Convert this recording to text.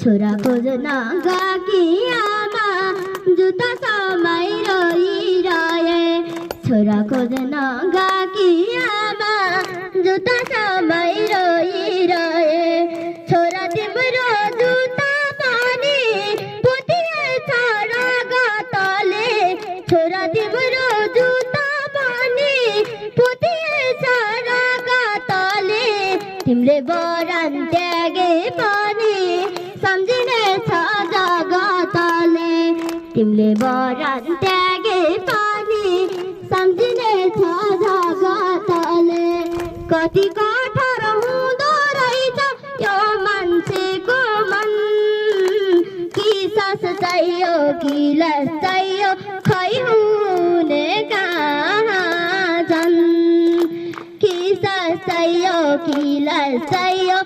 छोरा खोज्न गएकी आमा जुत्ता समय रोइरहे छोरा खोज्न गएकी आमा जुत्ता समय रोइरहे छोरा तिम्रो जुत्ता पनि पोतिएछ रगतले छोरा तिम्रो जुत्ता पनि पोतिएछ रगतले तिमीले वरन त्यागे पनि सम्झिनेछ जगतले तिमीले वरन त्यागे पनि सम्झिनेछ जगतले कति कठोर हुँदो रहेछ यो मान्छेको मन कि सास चाहियो कि लास चाहियो खै हुने कहाँ छन् कि सास चाहियो कि लास चाहियो